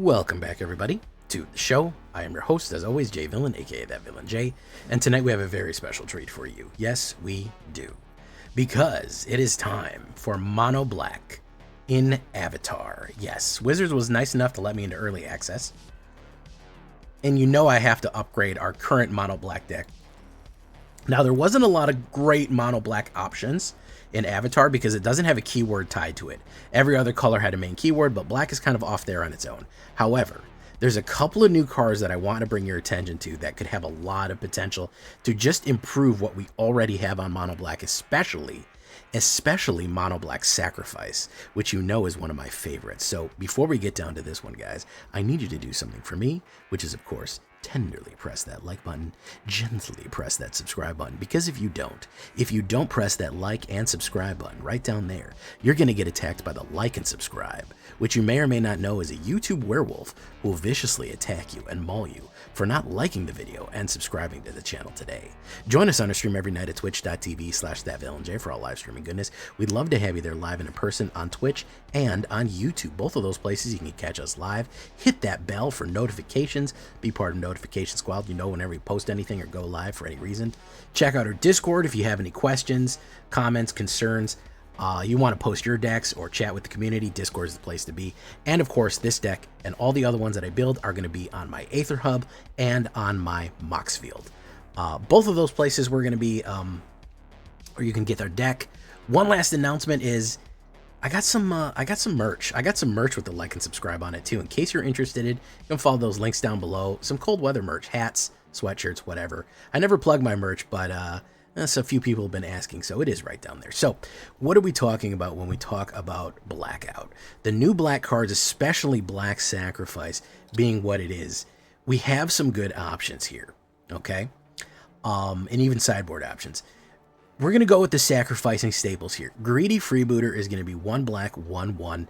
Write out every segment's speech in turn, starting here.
Welcome back, everybody, to the show. I am your host, as always, Jay Villain, aka That Villain J, and tonight we have a very special treat for you. Yes, we do. Because it is time for Mono Black in Avatar. Yes, Wizards was nice enough to let me into early access. And you know I have to upgrade our current Mono Black deck. Now, there wasn't a lot of great Mono Black options in Avatar because it doesn't have a keyword tied to it. Every other color had a main keyword, but black is kind of off there on its own. However, there's a couple of new cards that I want to bring your attention to that could have a lot of potential to just improve what we already have on Mono Black, especially Mono Black Sacrifice, which you know is one of my favorites. So before we get down to this one, guys, I need you to do something for me, which is, of course, tenderly press that like button, gently press that subscribe button, because if you don't press that like and subscribe button right down there, you're going to get attacked by the like and subscribe, which you may or may not know is a YouTube werewolf who will viciously attack you and maul you for not liking the video and subscribing to the channel today. Join us on our stream every night at twitch.tv/thatvillainj for all live streaming goodness. We'd love to have you there live and in person on Twitch and on YouTube. Both of those places you can catch us live. Hit that bell for notifications. Be part of Notification Squad. You know whenever we post anything or go live for any reason. Check out our Discord if you have any questions, comments, concerns. You want to post your decks or chat with the community, Discord is the place to be. And of course, this deck and all the other ones that I build are going to be on my AetherHub and on my Moxfield. Both of those places we're going to be, or you can get our deck. One last announcement is I got some merch. I got some merch with the like and subscribe on it too. In case you're interested, you can follow those links down below. Some cold weather merch, hats, sweatshirts, whatever. I never plug my merch, but so a few people have been asking, so it is right down there. So what are we talking about when we talk about Blackout? The new black cards, especially Black Sacrifice, being what it is, we have some good options here, okay? And even sideboard options. We're going to go with the sacrificing staples here. Greedy Freebooter is going to be 1 black, 1/1.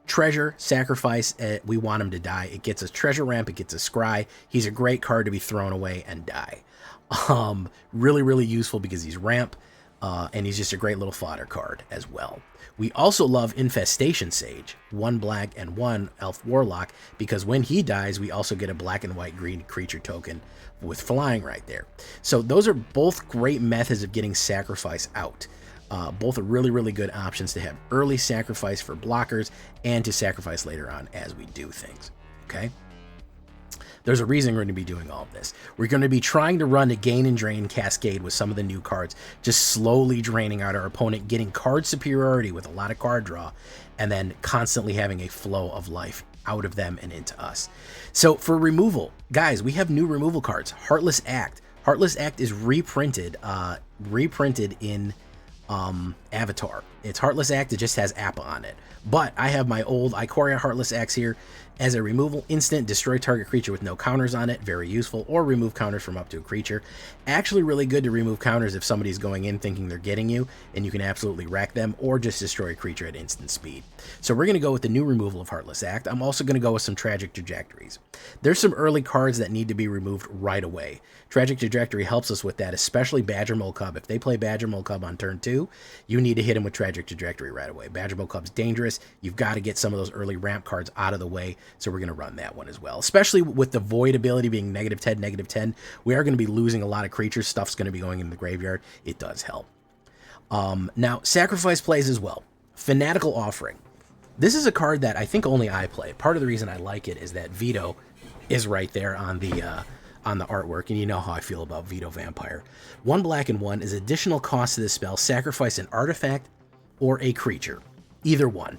Treasure, sacrifice, we want him to die. It gets a treasure ramp, it gets a scry. He's a great card to be thrown away and die. Really, really useful because he's ramp, and he's just a great little fodder card as well. We also love Infestation Sage, 1 black and 1 Elf Warlock, because when he dies, we also get a black and white green creature token with flying right there. So those are both great methods of getting sacrifice out. Both are really, really good options to have early sacrifice for blockers and to sacrifice later on as we do things, okay? There's a reason we're going to be doing all of this. We're going to be trying to run a gain and drain cascade with some of the new cards, just slowly draining out our opponent, getting card superiority with a lot of card draw, and then constantly having a flow of life out of them and into us. So for removal, guys, we have new removal cards. Heartless Act. Heartless Act is reprinted in Avatar. It's Heartless Act, it just has Appa on it. But I have my old Ikoria Heartless Axe here as a removal instant, destroy target creature with no counters on it, very useful, or remove counters from up to a creature. Actually really good to remove counters if somebody's going in thinking they're getting you, and you can absolutely wreck them, or just destroy a creature at instant speed. So we're going to go with the new removal of Heartless Act. I'm also going to go with some Tragic Trajectories. There's some early cards that need to be removed right away. Tragic Trajectory helps us with that, especially Badger Mole Cub. If they play Badger Mole Cub on turn 2, you need to hit him with Tragic Trajectory right away. Badger Mole Cub's dangerous. You've got to get some of those early ramp cards out of the way, so we're going to run that one as well. Especially with the Void ability being -10, -10, we are going to be losing a lot of creatures. Stuff's going to be going in the graveyard. It does help. Now, Sacrifice plays as well. Fanatical Offering. This is a card that I think only I play. Part of the reason I like it is that Vito is right there on the artwork, and you know how I feel about Vito Vampire. 1 black and 1 is additional cost to this spell. Sacrifice an artifact or a creature. Either one.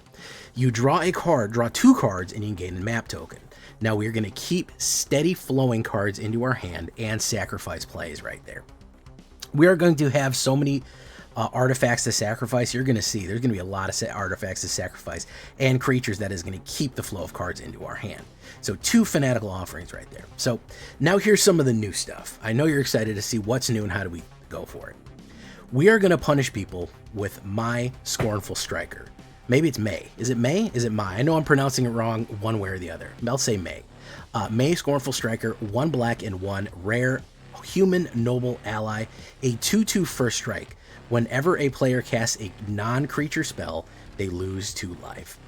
You draw a card, draw 2 cards, and you can gain a map token. Now we're going to keep steady flowing cards into our hand and sacrifice plays right there. We are going to have so many artifacts to sacrifice. You're going to see there's going to be a lot of artifacts to sacrifice and creatures that is going to keep the flow of cards into our hand. So 2 Fanatical Offerings right there. So now here's some of the new stuff. I know you're excited to see what's new and how do we go for it. We are going to punish people with My Scornful Striker. Maybe it's May. Is it May? Is it Mai? I know I'm pronouncing it wrong one way or the other. I'll say May. May Scornful Striker, 1 black and 1 rare human noble ally, a 2/2 first strike. Whenever a player casts a non-creature spell, they lose 2 life.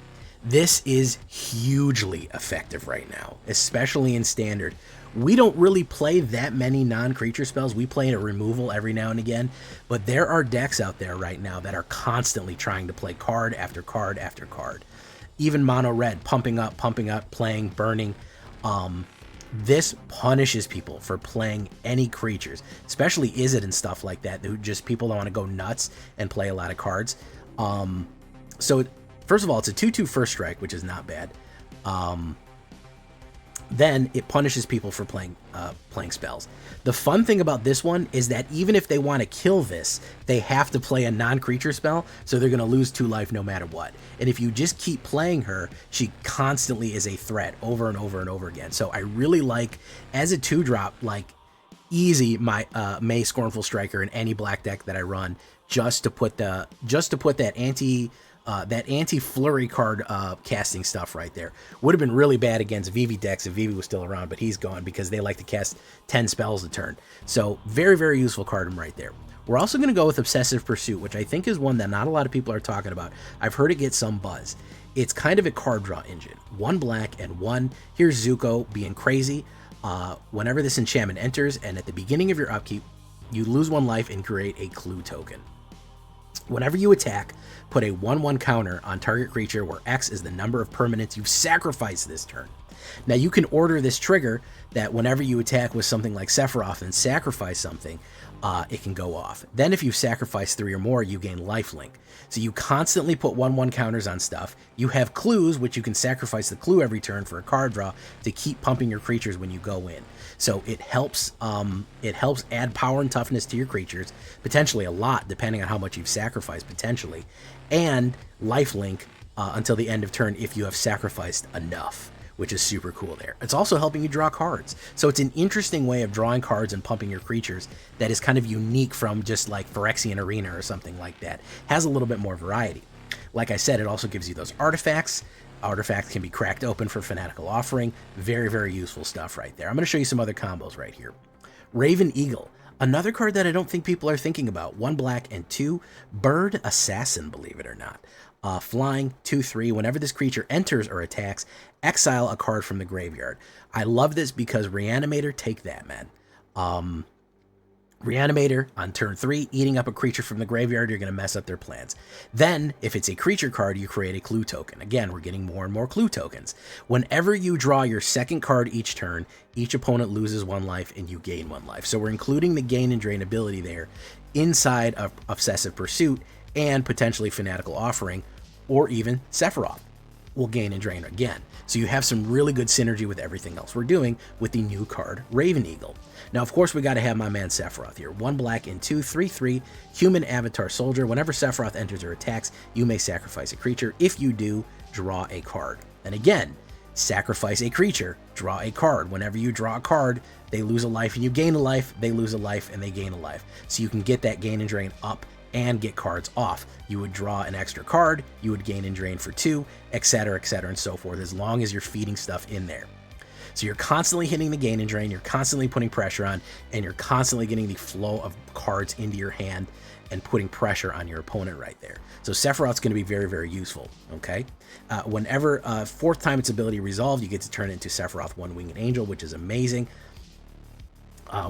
This is hugely effective right now, especially in Standard. We don't really play that many non-creature spells. We play a removal every now and again, but there are decks out there right now that are constantly trying to play card after card after card. Even mono red, pumping up, playing, burning. This punishes people for playing any creatures, especially Izzet and stuff like that, who just people don't want to go nuts and play a lot of cards. So first of all, it's a 2/2 first strike, which is not bad. Then it punishes people for playing spells. The fun thing about this one is that even if they want to kill this, they have to play a non-creature spell, so they're going to lose 2 life no matter what. And if you just keep playing her, she constantly is a threat over and over and over again. So I really like, as a 2-drop, like easy my MAI Scornful Striker in any black deck that I run, just to put that anti-flurry card casting stuff right there. Would have been really bad against Vivi decks if Vivi was still around, but he's gone because they like to cast 10 spells a turn. So very, very useful card right there. We're also going to go with Obsessive Pursuit, which I think is one that not a lot of people are talking about. I've heard it get some buzz. It's kind of a card draw engine. 1 black and 1. Here's Zuko being crazy. Whenever this enchantment enters, and at the beginning of your upkeep, you lose 1 life and create a clue token. Whenever you attack, put a 1/1 counter on target creature where X is the number of permanents you've sacrificed this turn. Now you can order this trigger that whenever you attack with something like Sephiroth and sacrifice something, it can go off. Then if you sacrifice 3 or more, you gain lifelink. So you constantly put 1/1 counters on stuff. You have clues, which you can sacrifice the clue every turn for a card draw to keep pumping your creatures when you go in. So it helps add power and toughness to your creatures, potentially a lot, depending on how much you've sacrificed, potentially, and lifelink until the end of turn if you have sacrificed enough, which is super cool there. It's also helping you draw cards. So it's an interesting way of drawing cards and pumping your creatures that is kind of unique from just like Phyrexian Arena or something like that. Has a little bit more variety. Like I said, it also gives you those artifacts. Artifacts can be cracked open for Fanatical Offering. Very, very useful stuff right there. I'm going to show you some other combos right here. Raven Eagle. Another card that I don't think people are thinking about. 1 black and 2. Bird Assassin, believe it or not. Flying, 2/3. Whenever this creature enters or attacks, exile a card from the graveyard. I love this because Reanimator, take that, man. Reanimator on turn 3, eating up a creature from the graveyard, you're going to mess up their plans. Then, if it's a creature card, you create a clue token. Again, we're getting more and more clue tokens. Whenever you draw your second card each turn, each opponent loses 1 life and you gain 1 life. So we're including the gain and drain ability there inside of Obsessive Pursuit and potentially Fanatical Offering, or even Sephiroth will gain and drain again. So you have some really good synergy with everything else we're doing with the new card, Raven Eagle. Now, of course, we got to have my man Sephiroth here. 1 black and 2, 3/3, human avatar soldier. Whenever Sephiroth enters or attacks, you may sacrifice a creature. If you do, draw a card. And again, sacrifice a creature, draw a card. Whenever you draw a card, they lose a life and you gain a life, they lose a life and they gain a life. So you can get that gain and drain up and get cards off. You would draw an extra card, you would gain and drain for 2, etc., and so forth, as long as you're feeding stuff in there. So you're constantly hitting the gain and drain, you're constantly putting pressure on, and you're constantly getting the flow of cards into your hand and putting pressure on your opponent right there. So Sephiroth's going to be very, very useful, okay? Whenever 4th time its ability resolved, you get to turn it into Sephiroth One-Winged Angel, which is amazing.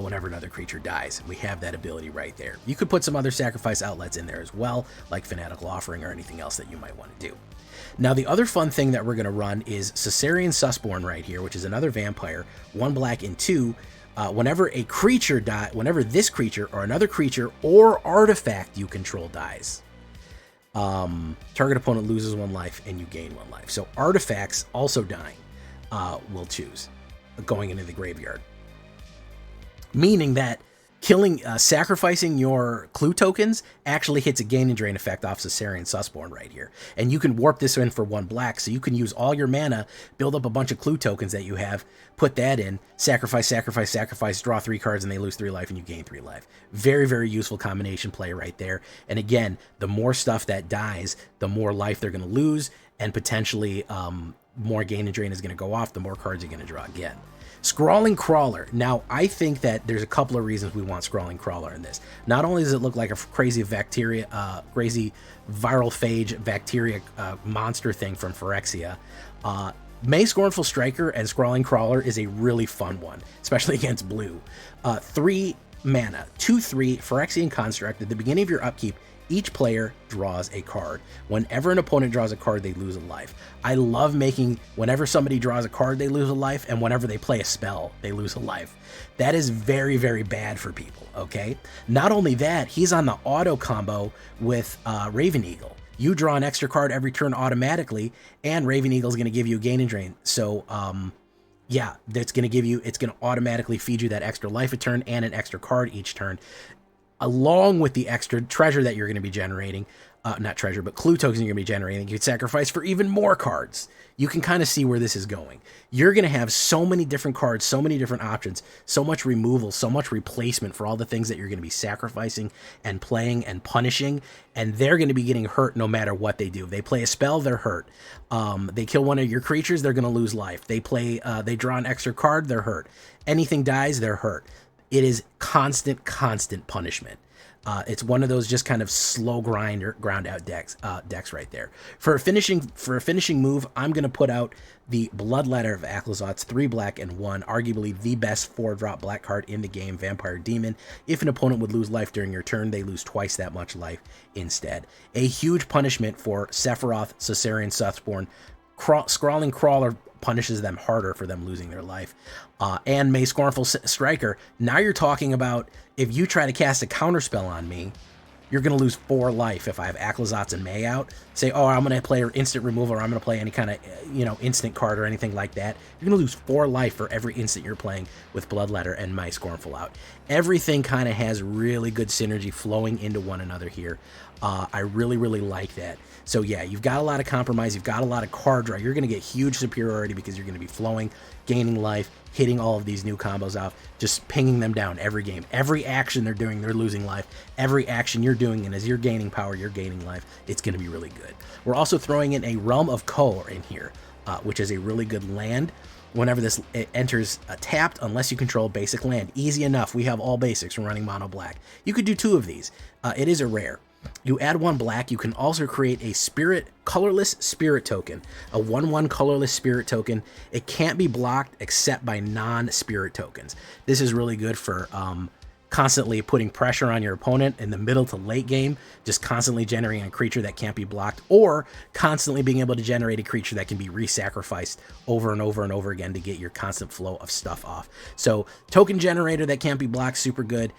Whenever another creature dies. We have that ability right there. You could put some other sacrifice outlets in there as well, like Fanatical Offering or anything else that you might want to do. Now, the other fun thing that we're going to run is Caesarian Sussborn right here, which is another vampire, 1 black and 2. Whenever a creature dies, whenever this creature or another creature or artifact you control dies, target opponent loses 1 life and you gain 1 life. So artifacts also dying will choose going into the graveyard. Meaning that sacrificing your clue tokens actually hits a gain and drain effect off Caesarian Sussborn right here. And you can warp this in for 1 black, so you can use all your mana, build up a bunch of clue tokens that you have, put that in, sacrifice, draw 3 cards, and they lose 3 life, and you gain 3 life. Very, very useful combination play right there. And again, the more stuff that dies, the more life they're going to lose, and potentially more gain and drain is going to go off, the more cards you're going to draw again. Scrawling Crawler. Now, I think that there's a couple of reasons we want Scrawling Crawler in this. Not only does it look like a crazy bacteria, crazy viral phage bacteria monster thing from Phyrexia, MAI Scornful Striker and Scrawling Crawler is a really fun one, especially against blue. 3 mana, 2/3 Phyrexian Construct. At the beginning of your upkeep, each player draws a card. Whenever an opponent draws a card, they lose a life. I love making, whenever somebody draws a card, they lose a life, and whenever they play a spell, they lose a life. That is very, very bad for people, okay? Not only that, he's on the auto combo with Raven Eagle. You draw an extra card every turn automatically, and Raven Eagle is going to give you a gain and drain. So, yeah, that's going to give you, it's going to automatically feed you that extra life a turn and an extra card each turn, along with the extra treasure that you're going to be generating. Not treasure, but clue tokens you're going to be generating. You can sacrifice for even more cards. You can kind of see where this is going. You're going to have so many different cards, so many different options, so much removal, so much replacement for all the things that you're going to be sacrificing and playing and punishing, and they're going to be getting hurt no matter what they do. If they play a spell, they're hurt. They kill one of your creatures, they're going to lose life. They draw an extra card, they're hurt. Anything dies, they're hurt. It is constant punishment. It's one of those just kind of slow ground out decks right there. For a finishing move, I'm going to put out the Bloodletter of Aclazotz, 3 black and 1, arguably the best 4-drop black card in the game, Vampire Demon. If an opponent would lose life during your turn, they lose twice that much life instead. A huge punishment for Sephiroth, Caesarian Suthborn. Scrawling Crawler punishes them harder for them losing their life. And MAI Scornful Striker, now you're talking about, if you try to cast a counterspell on me, you're going to lose 4 life if I have Aclazotz and MAI out. Say, oh, I'm going to play instant removal, or I'm going to play any kind of, instant card or anything like that. You're going to lose 4 life for every instant you're playing with Bloodletter and MAI Scornful out. Everything kind of has really good synergy flowing into one another here. I really, really like that. So yeah, you've got a lot of compromise, you've got a lot of card draw. You're going to get huge superiority because you're going to be flowing, gaining life, hitting all of these new combos off, just pinging them down every game. Every action they're doing, they're losing life. Every action you're doing, and as you're gaining power, you're gaining life. It's going to be really good. We're also throwing in a Realm of Kor in here, which is a really good land. Whenever this enters tapped, unless you control basic land. Easy enough. We have all basics. We're running mono black. You could do 2 of these. It is a rare. You add 1 black. You can also create a colorless spirit token, a 1/1 colorless spirit token. It can't be blocked except by non-spirit tokens. This is really good for constantly putting pressure on your opponent in the middle to late game, just constantly generating a creature that can't be blocked, or constantly being able to generate a creature that can be re-sacrificed over and over and over again to get your constant flow of stuff off. So token generator that can't be blocked, super good.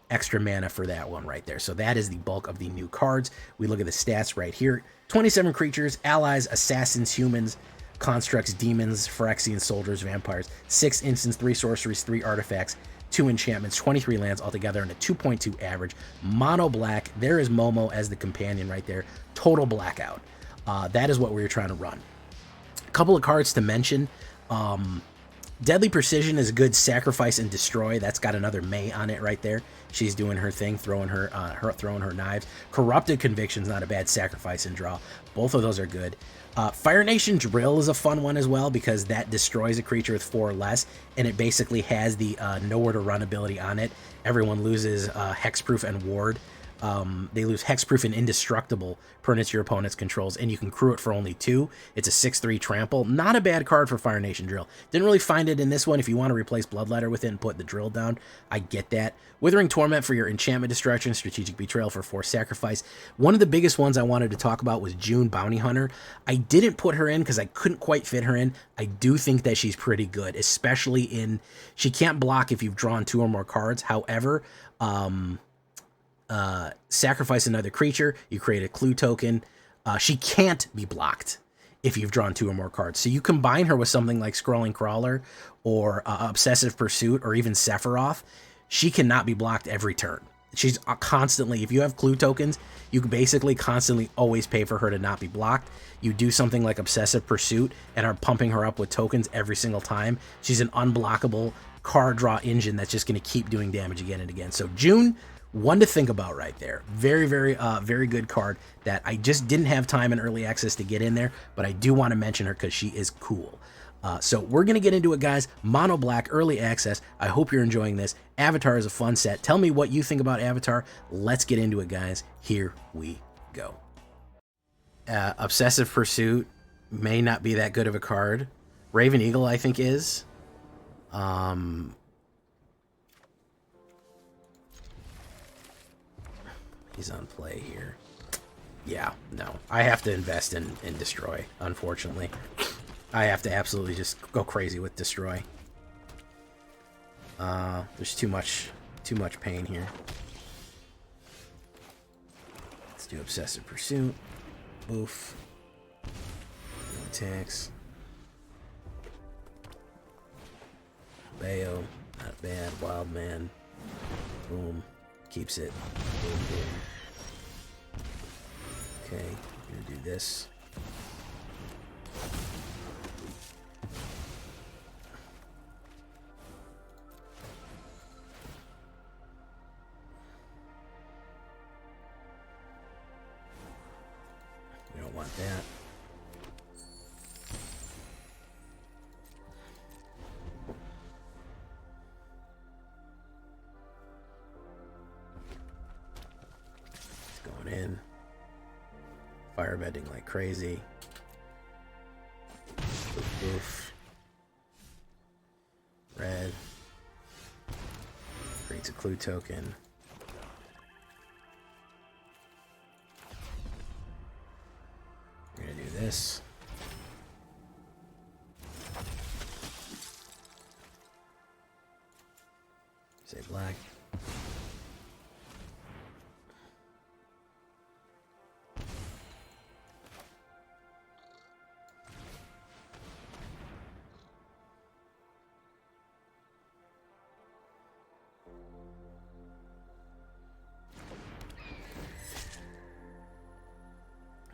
Extra mana for that one right there. So that is the bulk of the new cards. We look at the stats right here. 27 creatures, allies, assassins, humans, constructs, demons, Phyrexian soldiers, vampires, 6 instants, 3 sorceries, 3 artifacts, 2 enchantments, 23 lands altogether, and a 2.2 average. Mono black. There is Momo as the companion right there. Total blackout. That is what we were trying to run. A couple of cards to mention. Deadly Precision is a good sacrifice and destroy. That's got another MAI on it right there. She's doing her thing, throwing her knives. Corrupted Conviction's not a bad sacrifice and draw. Both of those are good. Fire Nation Drill is a fun one as well because that destroys a creature with 4 or less, and it basically has the nowhere to run ability on it. Everyone loses Hexproof and Ward. They lose Hexproof and Indestructible per your opponent's controls, and you can crew it for only 2. It's a 6/3 trample. Not a bad card for Fire Nation Drill. Didn't really find it in this one. If you want to replace Bloodletter with it and put the drill down, I get that. Withering Torment for your enchantment destruction, Strategic Betrayal for 4 sacrifice. One of the biggest ones I wanted to talk about was June Bounty Hunter. I didn't put her in because I couldn't quite fit her in. I do think that she's pretty good, especially in, she can't block if you've drawn 2 or more cards. However, sacrifice another creature, you create a clue token. She can't be blocked if you've drawn 2 or more cards. So you combine her with something like Scrawling Crawler or Obsessive Pursuit or even Sephiroth, she cannot be blocked every turn. She's constantly, if you have clue tokens, you can basically constantly always pay for her to not be blocked. You do something like Obsessive Pursuit and are pumping her up with tokens every single time. She's an unblockable card draw engine that's just going to keep doing damage again and again. So June, one to think about right there. Very, very good card that I just didn't have time in early access to get in there, but I do want to mention her because she is cool. So we're going to get into it, guys. Mono Black, early access. I hope you're enjoying this. Avatar is a fun set. Tell me what you think about Avatar. Let's get into it, guys. Here we go. Obsessive Pursuit may not be that good of a card. Raven Eagle, I think, is. He's on play here. Yeah, no. I have to invest in Destroy, unfortunately. I have to absolutely just go crazy with Destroy. There's too much pain here. Let's do Obsessive Pursuit. Oof. No attacks. Bayo, not bad. Wild Man. Boom. Keeps it. Boom, boom. Okay, I'm gonna do this. We don't want that. It's going in. Firebending like crazy. Oof, oof. Red. Creates a clue token. We're gonna do this. Say black.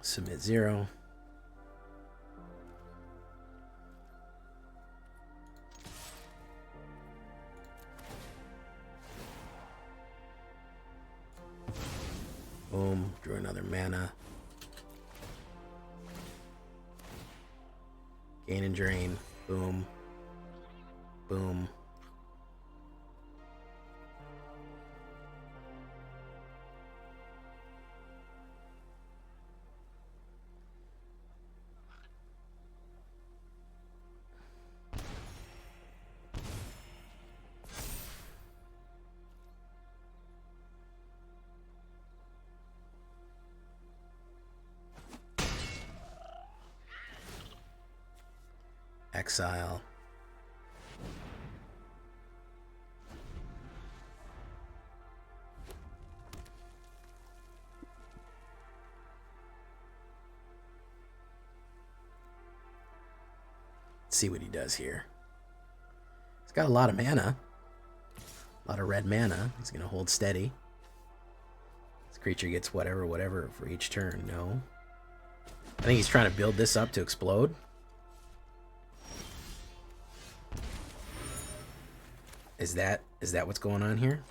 Submit 0. Boom. Drew another mana. Gain and drain. Boom. Boom. Exile. Let's see what he does here. He's got a lot of mana. A lot of red mana. He's going to hold steady. This creature gets whatever for each turn. No. I think he's trying to build this up to explode. Is that what's going on here?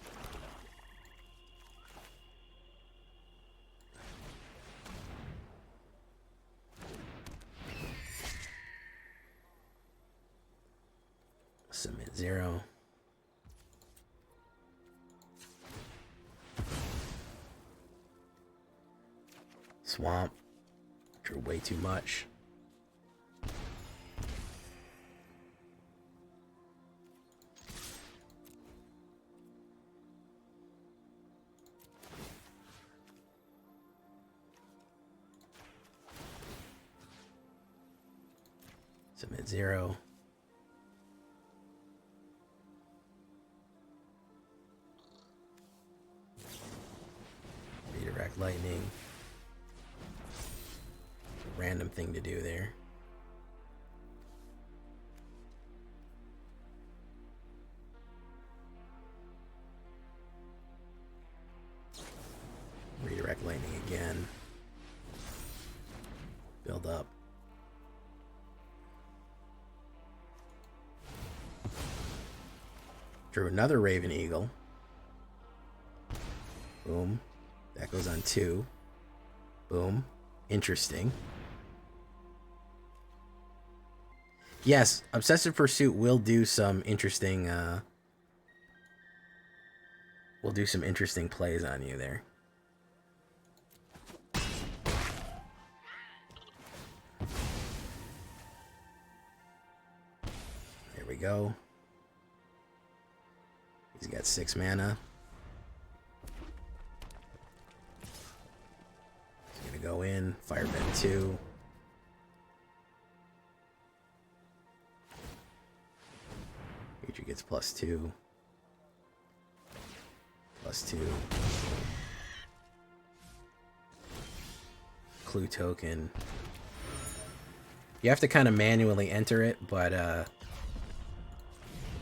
Submit 0. Swamp. Drew way too much. Submit 0. Redirect lightning. Random thing to do there. Redirect lightning again. Build up. Drew another Raven Eagle. Boom. That goes on 2. Boom. Interesting. Yes, Obsessive Pursuit will do some interesting plays on you there. There we go. He's got 6 mana. He's gonna go in, Firebend 2. Creature gets +2. +2. Clue token. You have to kind of manually enter it, but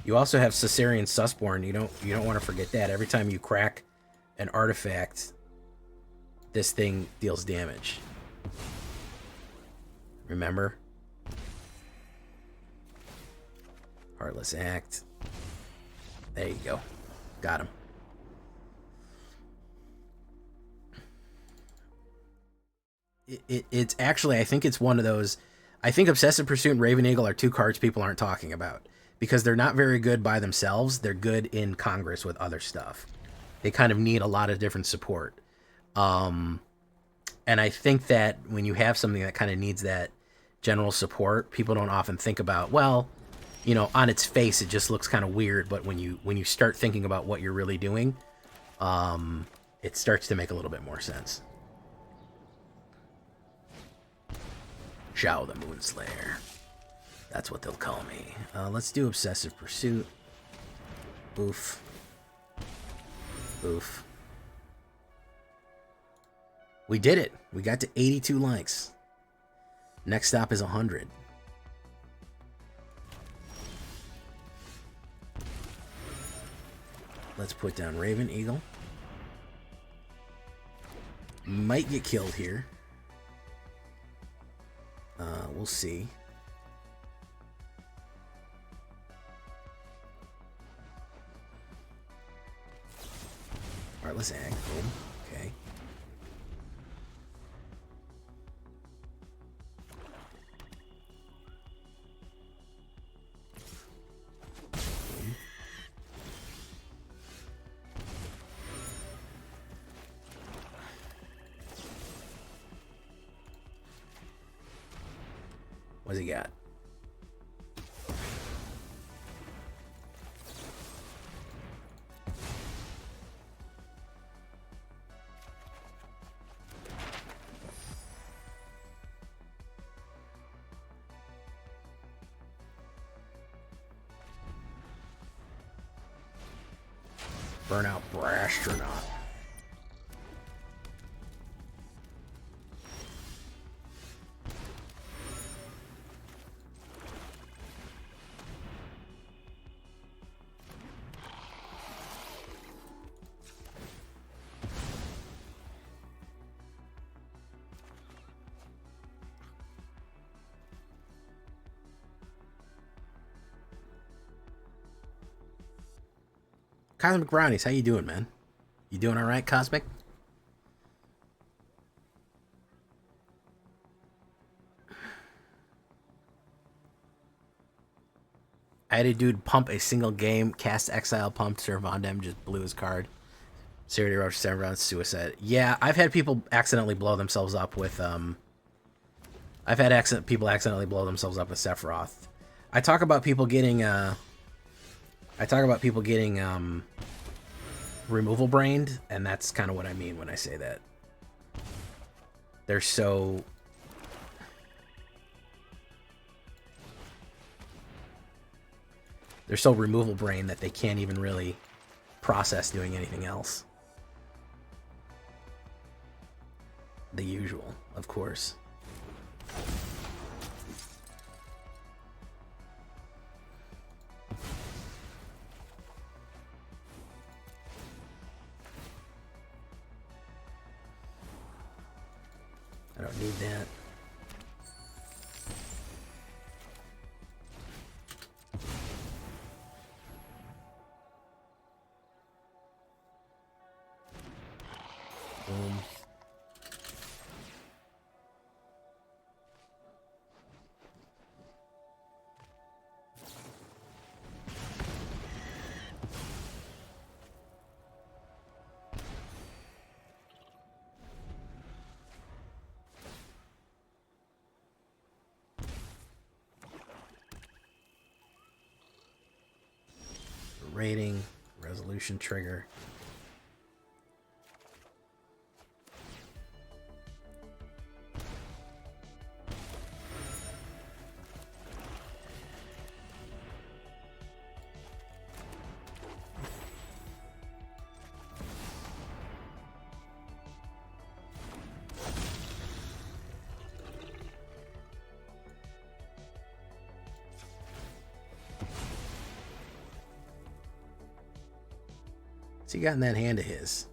you also have Caesarean Sussborn. You don't want to forget that. Every time you crack an artifact, this thing deals damage. Remember? Heartless Act. There you go. Got him. It's actually, I think it's one of those. I think Obsessive Pursuit and Raven Eagle are 2 cards people aren't talking about because they're not very good by themselves. They're good in Congress with other stuff. They kind of need a lot of different support. And I think that when you have something that kind of needs that general support, people don't often think about, well, you know, on its face, it just looks kind of weird. But when you start thinking about what you're really doing, it starts to make a little bit more sense. Zhao the Moonslayer. That's what they'll call me. Let's do Obsessive Pursuit. Oof. Oof. We did it. We got to 82 likes. Next stop is 100. Let's put down Raven Eagle. Might get killed here. We'll see. Heartless Act. Boom. Okay. Boom. What's he got? Burnout Brastronaut. Cosmic Brownies, how you doing, man? You doing all right, Cosmic? I had a dude pump a single game, cast Exile, pumped, serve on them, just blew his card. Serity Rush, 7 rounds, suicide. Yeah, I've had people accidentally blow themselves up with, I've had people accidentally blow themselves up with Sephiroth. I talk about people getting, removal brained, and that's kind of what I mean when I say that. They're so removal brained that they can't even really process doing anything else. The usual, of course. I don't need that. Boom. waiting. Resolution trigger. What's he got in that hand of his?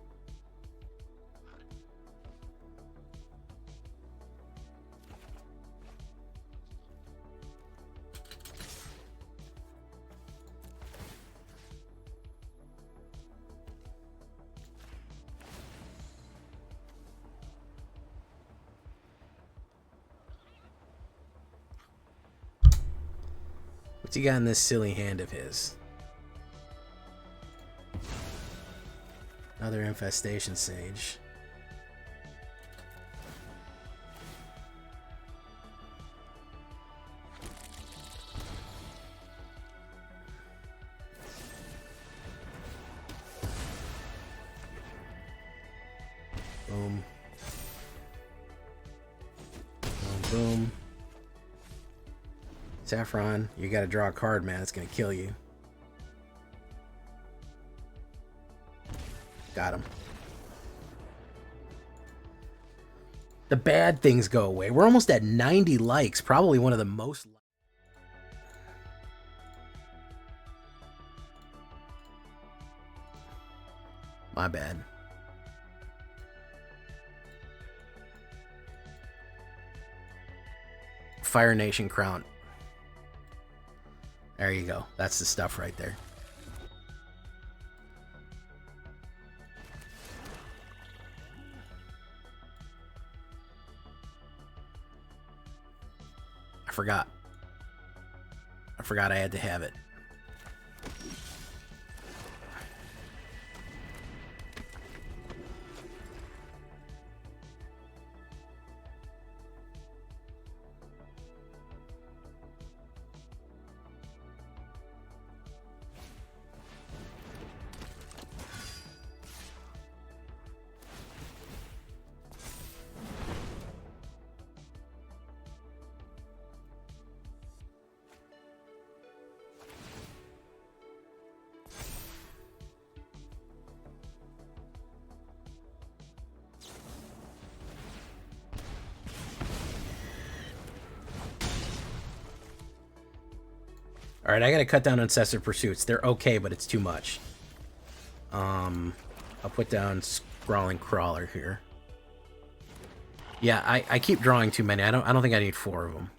What's he got in this silly hand of his? Another infestation sage. Boom. Boom, boom. Saffron, you gotta draw a card, man. It's gonna kill you. Got him. The bad things go away. We're almost at 90 likes. Probably one of the most. My bad. Fire Nation Crown. There you go. That's the stuff right there. I forgot I had to have it. All right, I gotta cut down Incessant Pursuits. They're okay, but it's too much. I'll put down Sprawling Crawler here. Yeah, I keep drawing too many. I don't think I need 4 of them.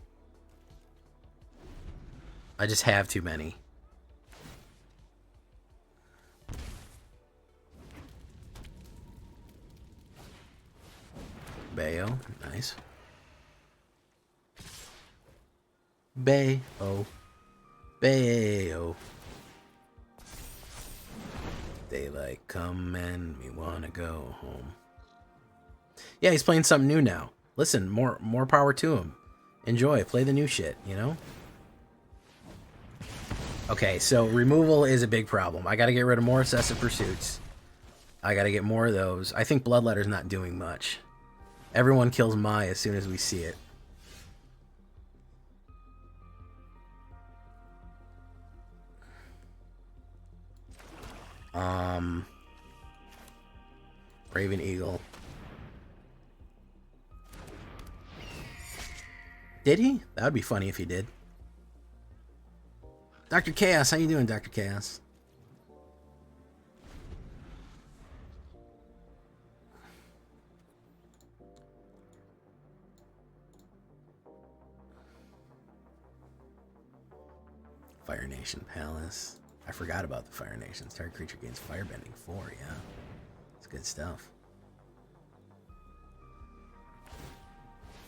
I just have too many. Bayo, nice. Bayo. Bayo. Daylight come and we wanna go home. Yeah, he's playing something new now. Listen, more power to him. Enjoy, play the new shit, you know? Okay, so removal is a big problem. I gotta get rid of more Obsessive Pursuits. I gotta get more of those. I think Bloodletter's not doing much. Everyone kills MAI as soon as we see it. Raven Eagle. Did he? That would be funny if he did. Dr. Chaos, how you doing, Dr. Chaos? Fire Nation Palace. I forgot about the Fire Nation. Target creature gains Firebending 4, yeah. It's good stuff.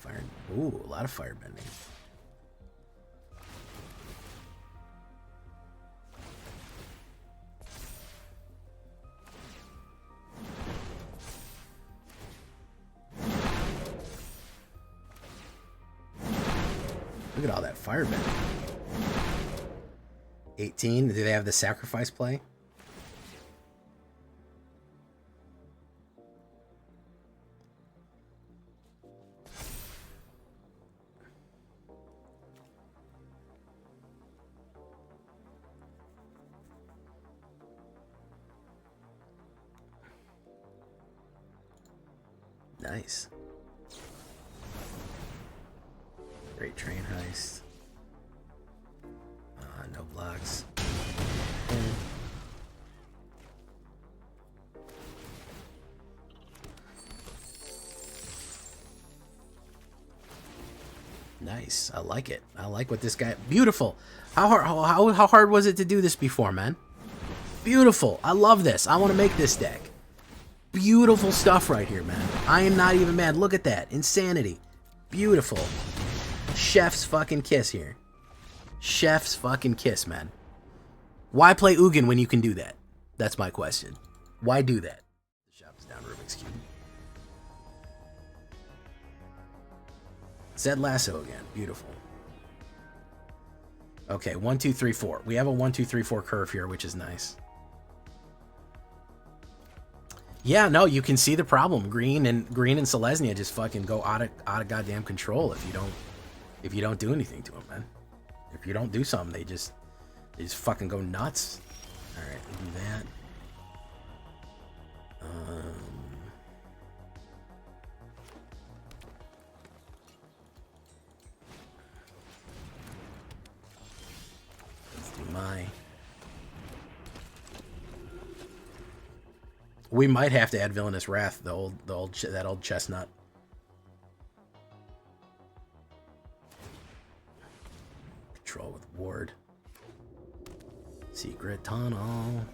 Fire. Ooh, a lot of Firebending. Look at all that Firebending. 18. Do they have the sacrifice play? Nice. Great train heist. No blocks. Nice. I like it. I like what this guy... Beautiful. How hard was it to do this before, man? Beautiful. I love this. I want to make this deck. Beautiful stuff right here, man. I am not even mad. Look at that. Insanity. Beautiful. Chef's fucking kiss here. Chef's fucking kiss, man. Why play Ugin when you can do that? That's my question. Why do that? The shop is down Rubik's Cube. Zed Lasso again. Beautiful. Okay, 1, 2, 3, 4. We have a 1, 2, 3, 4 curve here, which is nice. Yeah, no, you can see the problem. Green and Selesnya just fucking go out of goddamn control if you don't do anything to them, man. If you don't do something, they just fucking go nuts. All right, we'll do that. Let's do my. We might have to add Villainous Wrath, that old chestnut. Control with Ward. Secret Tunnel.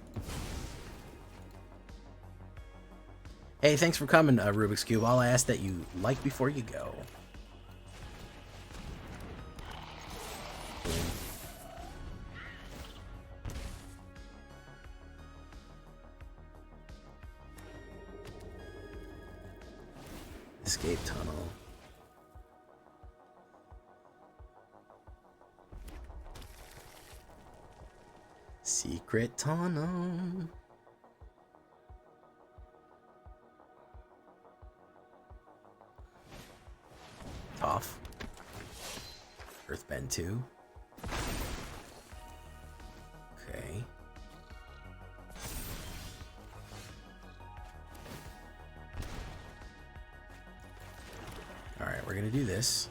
Hey, thanks for coming, Rubik's Cube. I'll ask that you like before you go. Escape tunnel. Secret tunnel. Tough. Earthbend 2. Okay. Alright, we're gonna do this.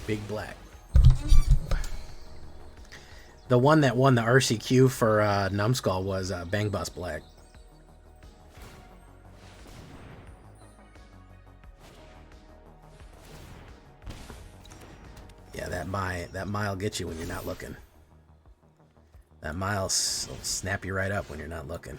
Big Black. The one that won the RCQ for Numbskull was Bang Bus Black. Yeah, that mile'll get you when you're not looking. That mile'll snap you right up when you're not looking.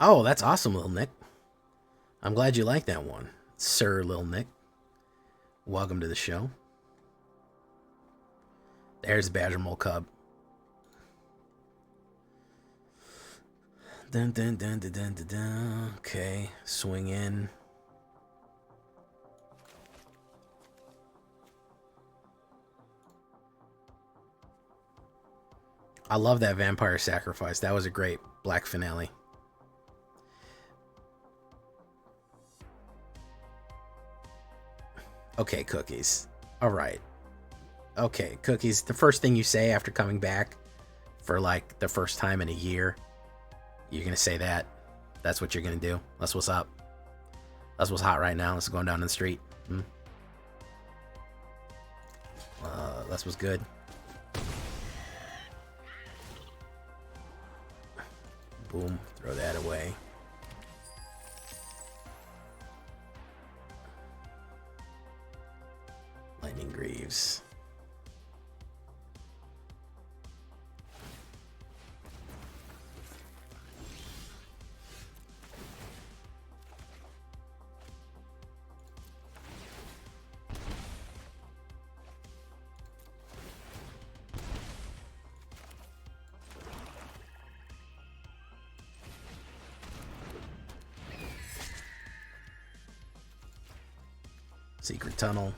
Oh, that's awesome, Lil Nick. I'm glad you like that one, Sir Lil Nick. Welcome to the show. There's Badger Mole Cub. Dun, dun, dun, dun, dun, dun, dun. Okay, swing in. I love that Vampire Sacrifice. That was a great Black finale. Okay, Cookies. All right. Okay, Cookies. The first thing you say after coming back for like the first time in a year, you're going to say that. That's what you're going to do. That's what's up. That's what's hot right now. That's going down in the street. That's what's good. Boom. Throw that away. Greaves. Secret Tunnel.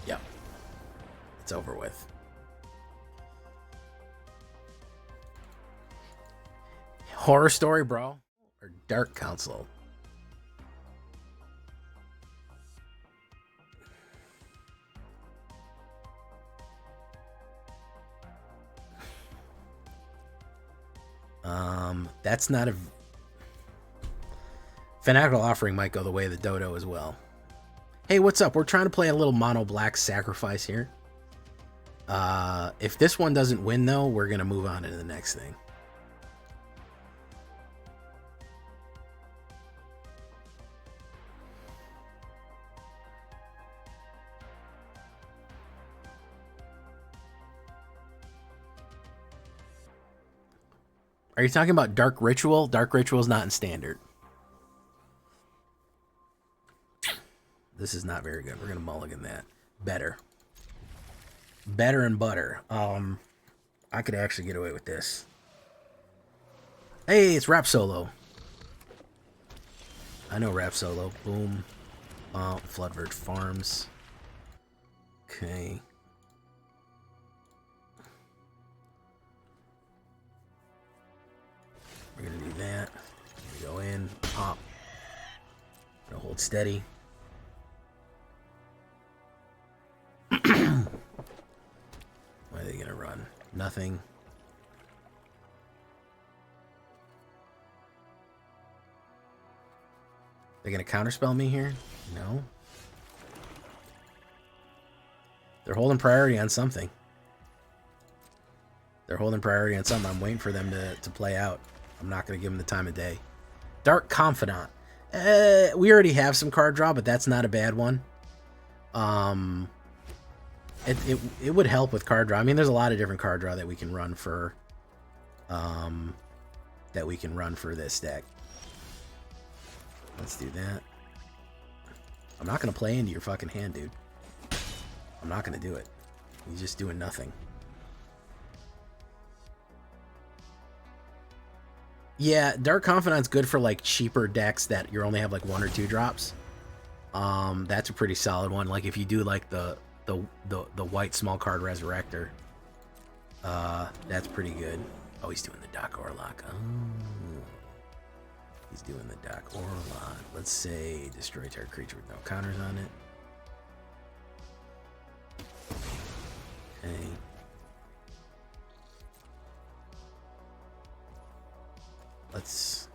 Yep. It's over with. Horror Story, bro? Or Dark Council? That's not a... Fanatical Offering might go the way of the Dodo as well. Hey, what's up? We're trying to play a little mono black sacrifice here. If this one doesn't win, though, we're going to move on to the next thing. Are you talking about Dark Ritual? Dark Ritual is not in Standard. This is not very good. We're going to mulligan that. Better. Better and butter. I could actually get away with this. Hey, it's Rap Solo. I know Rap Solo. Boom. Floodverge Farms. Okay. We're going to do that. Go in. Pop. Gonna hold steady. What are they gonna run? Nothing. They're gonna counterspell me here? No. They're holding priority on something. They're holding priority on something. I'm waiting for them to play out. I'm not gonna give them the time of day. Dark Confidant. We already have some card draw, but that's not a bad one. It would help with card draw. I mean, there's a lot of different card draw that we can run for this deck. Let's do that. I'm not gonna play into your fucking hand, dude. I'm not gonna do it. He's just doing nothing. Yeah, Dark Confidant's good for like cheaper decks that you only have like 1 or 2 drops. That's a pretty solid one. Like if you do like the white small card Resurrector, that's pretty good. Oh, he's doing the Doc Orlock. Oh, he's doing the Doc Orlock. Let's say destroy target creature with no counters on it. Okay. Let's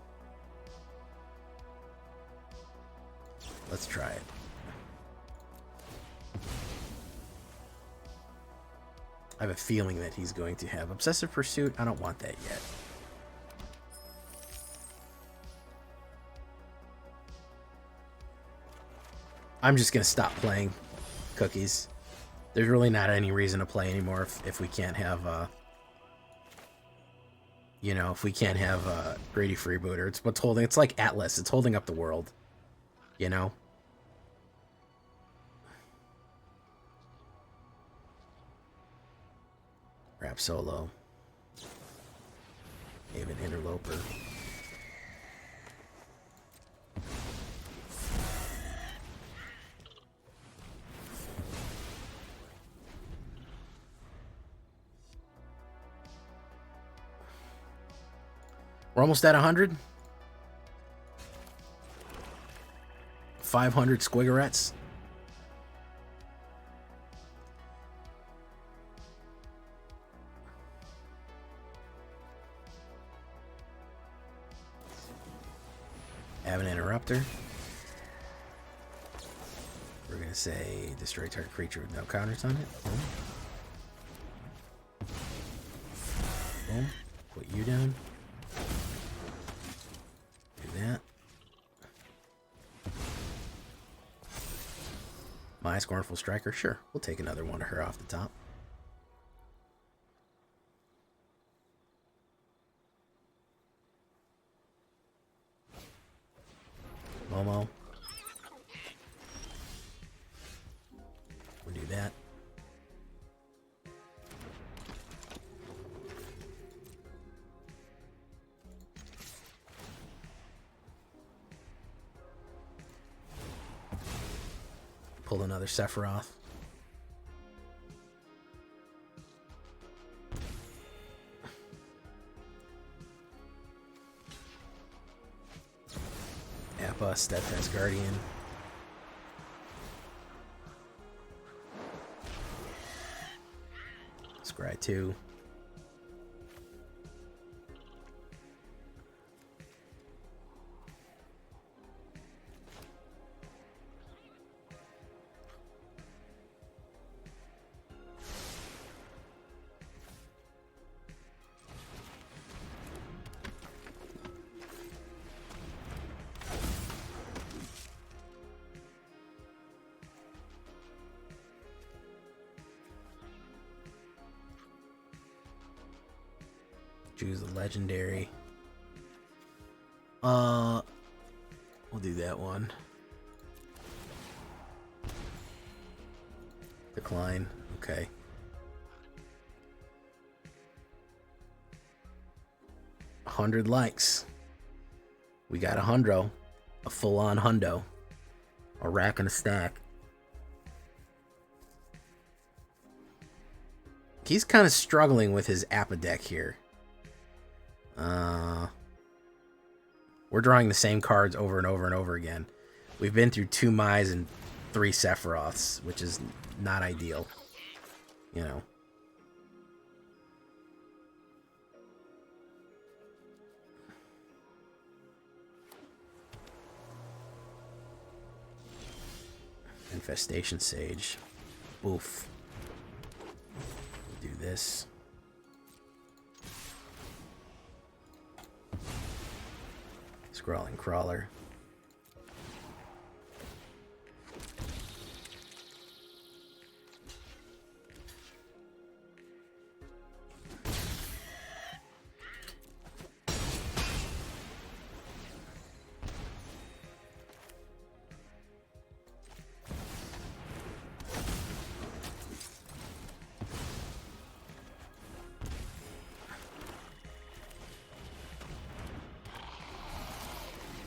try it. I have a feeling that he's going to have Obsessive Pursuit. I don't want that yet. I'm just going to stop playing cookies. There's really not any reason to play anymore if we can't have you know, if we can't have Greedy Freebooter. It's what's holding. It's like Atlas. It's holding up the world. You know? Rap Solo. Haven Interloper. We're almost at 100. 500 squigarettes. Have an Interrupter. We're going to say destroy target creature with no counters on it. Boom. Boom. Put you down. Do that. My Scornful Striker. Sure, we'll take another one of her off the top. Momo. We'll do that. Pull another Sephiroth. Appa, Steadfast Guardian. Scry 2. Choose a legendary. We'll do that one. Decline. Okay. $100 likes. We got a full-on hundo, a rack and a stack. He's kind of struggling with his Appa deck here. We're drawing the same cards over and over and over again. We've been through 2 Mai's and 3 Sephiroths, which is not ideal. You know. Infestation Sage. Oof. We'll do this. Scrawling Crawler.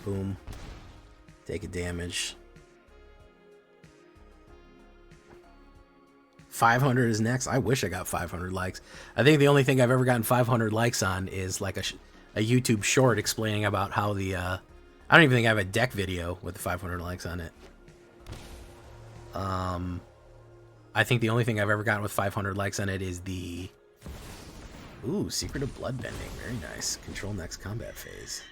Boom. Take a damage. 500 is next. I wish I got 500 likes. I think the only thing I've ever gotten 500 likes on is like a YouTube short explaining about how the... I don't even think I have a deck video with the 500 likes on it. I think the only thing I've ever gotten with 500 likes on it is the... Ooh, Secret of Bloodbending. Very nice. Control next combat phase.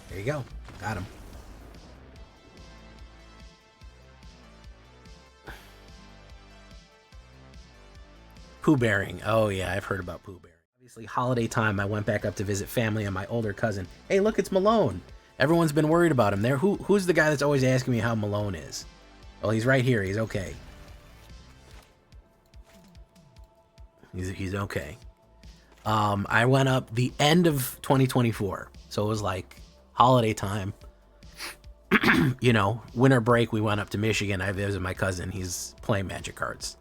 There you go. Got him. Pooh Bearing. Oh, yeah, I've heard about Pooh Bearing. Obviously, holiday time, I went back up to visit family and my older cousin. Hey, look, it's Malone. Everyone's been worried about him there. Who's the guy that's always asking me how Malone is? Well, he's right here. He's okay. He's okay. I went up the end of 2024, so it was like holiday time. You know, winter break, we went up to Michigan. I visited my cousin. He's playing Magic cards.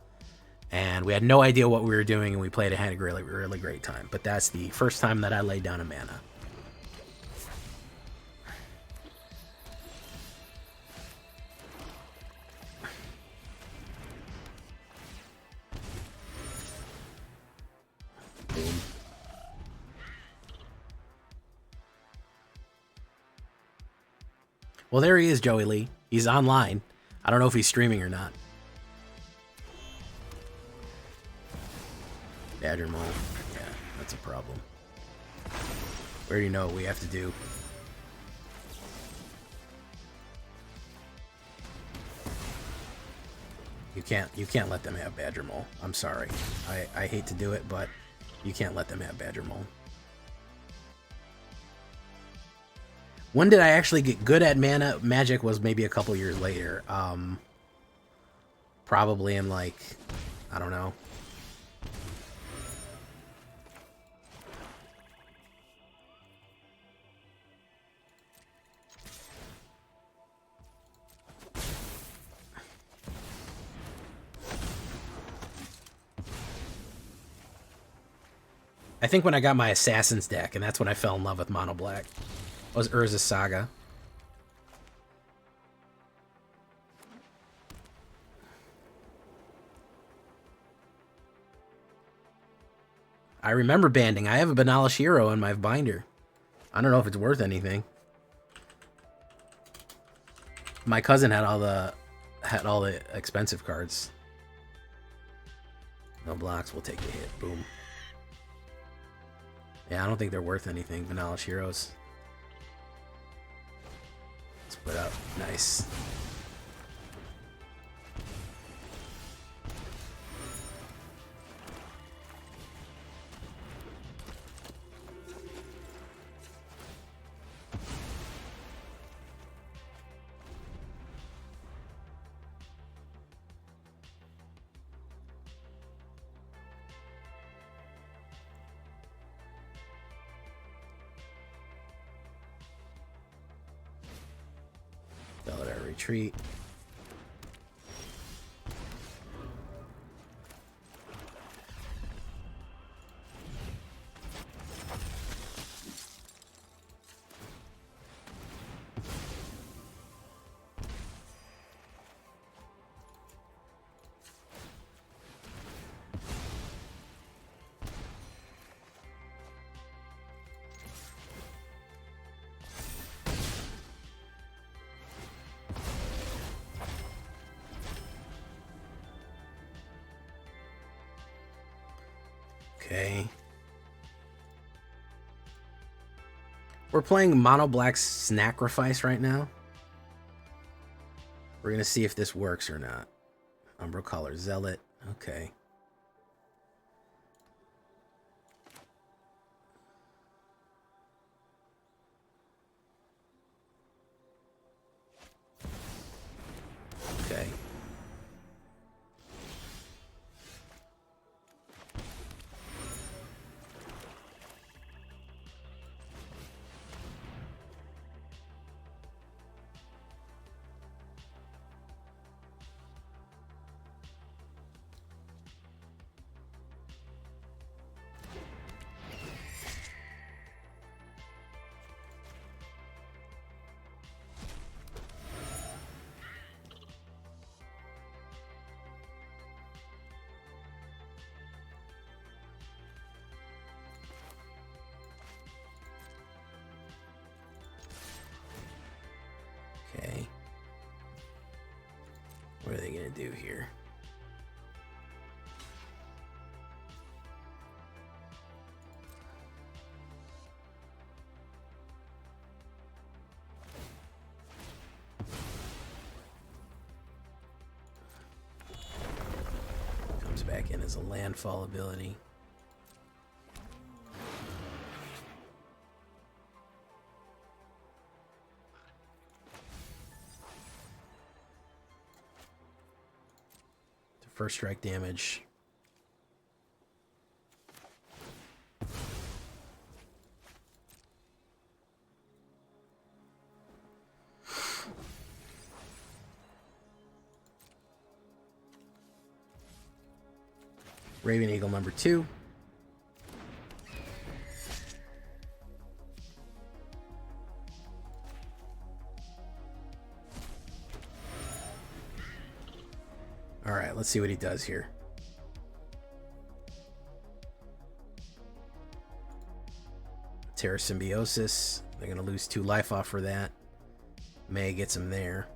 And we had no idea what we were doing, and we played and had a really, really great time. But that's the first time that I laid down a mana. Well, there he is, Joey Lee. He's online. I don't know if he's streaming or not. Badger Mole. Yeah, that's a problem. We already know what we have to do. You can't let them have Badger Mole. I'm sorry. I hate to do it, but you can't let them have Badger Mole. When did I actually get good at mana magic was maybe a couple years later. Probably in like, I don't know. I think when I got my Assassin's deck, and that's when I fell in love with Mono Black, was Urza's Saga. I remember banding. I have a Banalish Hero in my binder. I don't know if it's worth anything. My cousin had all the expensive cards. No blocks, we'll take the hit. Boom. Yeah, I don't think they're worth anything, Banalish Heroes. Split up. Nice. Retreat. Okay. We're playing Mono Black Sacrifice right now. We're going to see if this works or not. Umbral Color Zealot. Okay. Okay. Okay. What are they going to do here? Comes back in as a landfall ability. First strike damage. Raven Eagle number 2. All right, let's see what he does here. Terra Symbiosis. They're going to lose 2 life off for that. MAI gets him there.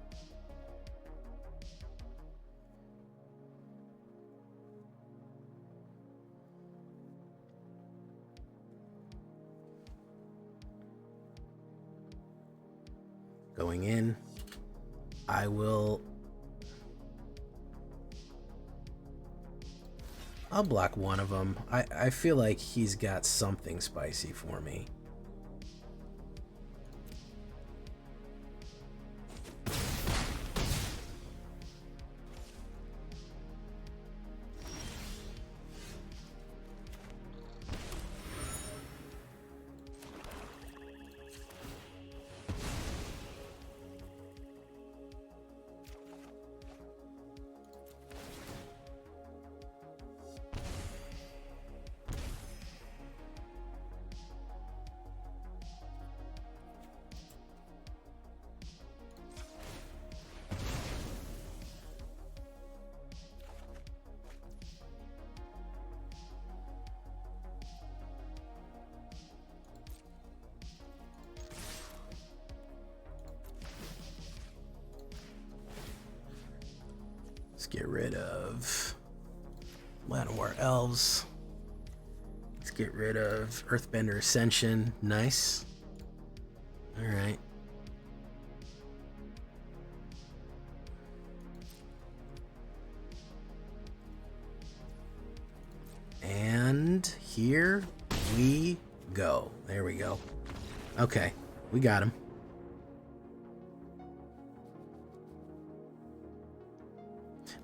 Going in. I'll block one of them. I feel like he's got something spicy for me. Let's get rid of Llanowar Elves. Let's get rid of Earthbender Ascension. Nice. All right. And here we go. There we go. Okay, we got him.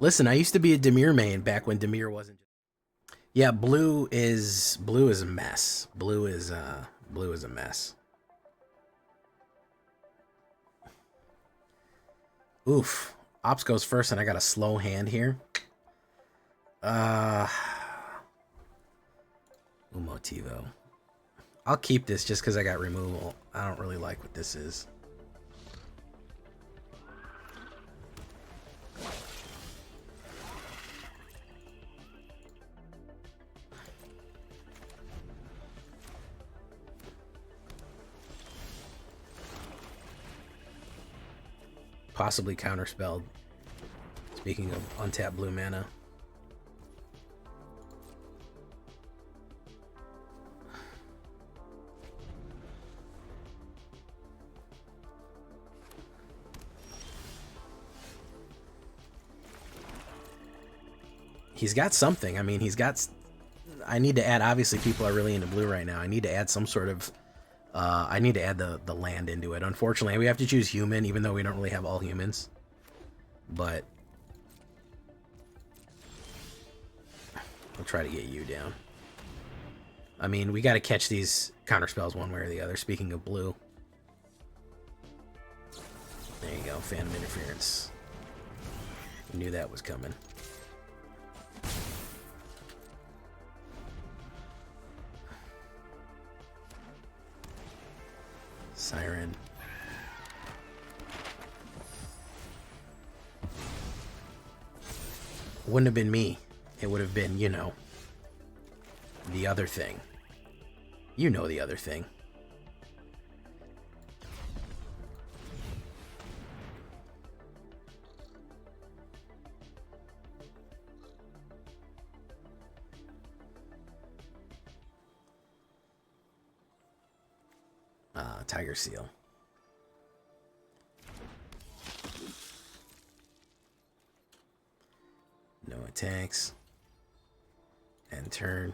Listen, I used to be a Dimir main back when Dimir wasn't. Yeah, blue is a mess. Blue is a mess. Oof. Ops goes first, and I got a slow hand here. Umotivo. I'll keep this just because I got removal. I don't really like what this is. Possibly counterspelled. Speaking of untapped blue mana. He's got something. I mean, he's got... I need to add... Obviously, people are really into blue right now. I need to add some sort of... I need to add the land into it. Unfortunately, we have to choose human, even though we don't really have all humans. But... I'll try to get you down. I mean, we got to catch these counterspells one way or the other, speaking of blue. There you go, Phantom Interference. We knew that was coming. Siren. Wouldn't have been me. It would have been, you know, the other thing. You know the other thing. Tiger Seal. No attacks. And turn.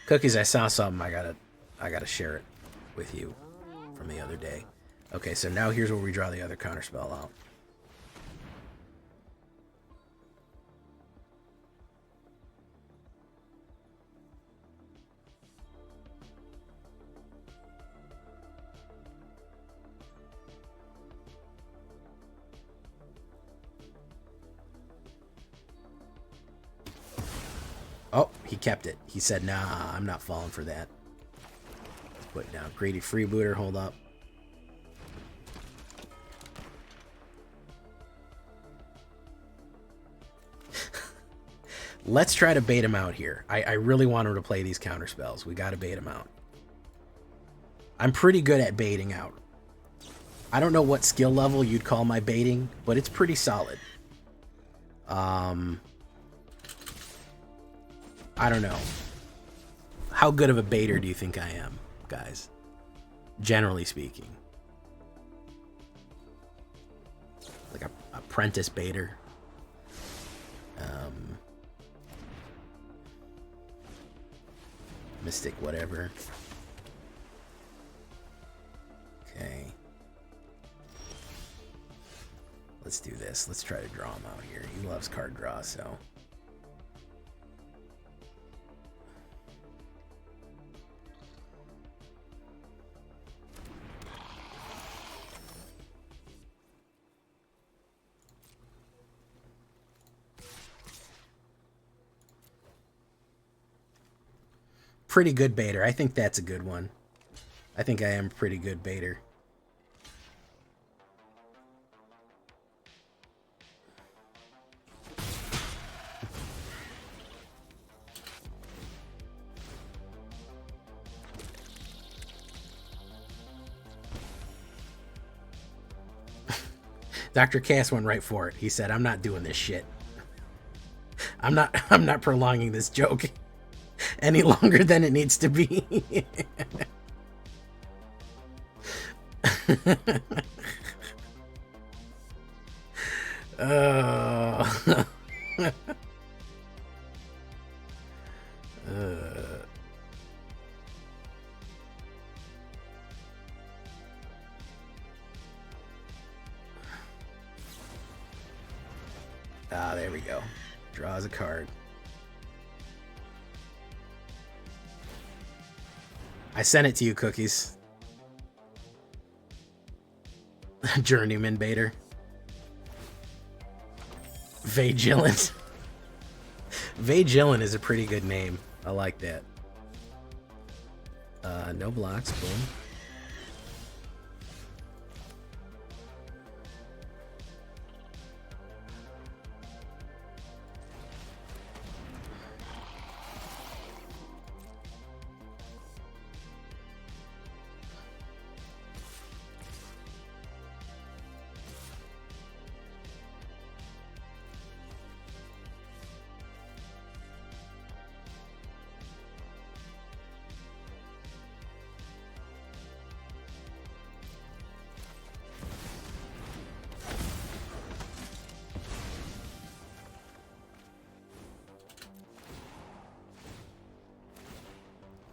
Cookies, I saw something. I gotta share it with you from the other day. Okay, so now here's where we draw the other counterspell out. Oh, he kept it. He said, nah, I'm not falling for that. Let's put it down. Greedy Freebooter, hold up. Let's try to bait him out here. I really want him to play these counter spells. We got to bait him out. I'm pretty good at baiting out. I don't know what skill level you'd call my baiting, but it's pretty solid. I don't know. How good of a baiter do you think I am, guys? Generally speaking. Like a apprentice baiter. Mystic whatever. Okay. Let's do this. Let's try to draw him out here. He loves card draw, so... Pretty good baiter. I think that's a good one. I think I am a pretty good baiter. Dr. Cass went right for it. He said, "I'm not doing this shit. I'm not prolonging this joke any longer than it needs to be." There we go. Draws a card. I sent it to you, Cookies. Journeyman baiter. Vagilant. Vagilant is a pretty good name. I like that. No blocks. Boom.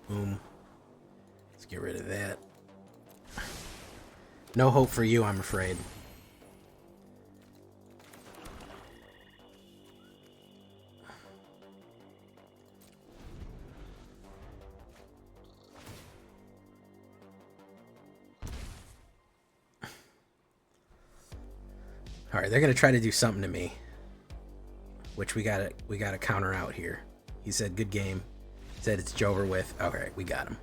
Boom. Let's get rid of that. No hope for you, I'm afraid. All right, they're gonna try to do something to me, which we gotta counter out here. He said, "Good game." Said it's over with. Okay, we got him.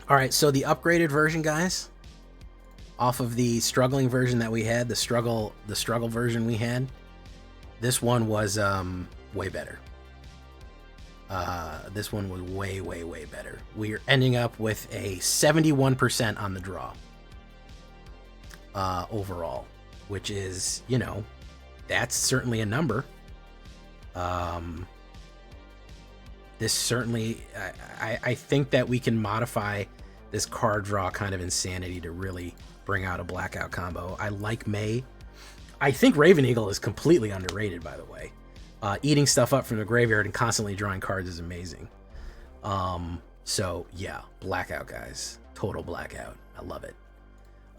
All right, so the upgraded version, guys, off of the struggling version that we had, the struggle version we had, this one was way better. This one was way better. We're ending up with a 71% on the draw overall, which is, you know, that's certainly a number. This certainly, I think that we can modify this card draw kind of insanity to really bring out a blackout combo. I like May. I think Raven Eagle is completely underrated, by the way. Eating stuff up from the graveyard and constantly drawing cards is amazing. So yeah, blackout, guys. Total blackout. I love it.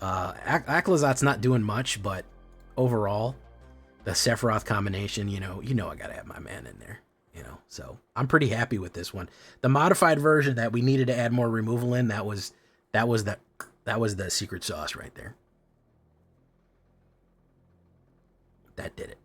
Aklazot's not doing much, but overall, the Sephiroth combination, you know I gotta have my man in there. So I'm pretty happy with this one. The modified version that we needed to add more removal in, that was That was the secret sauce right there. That did it.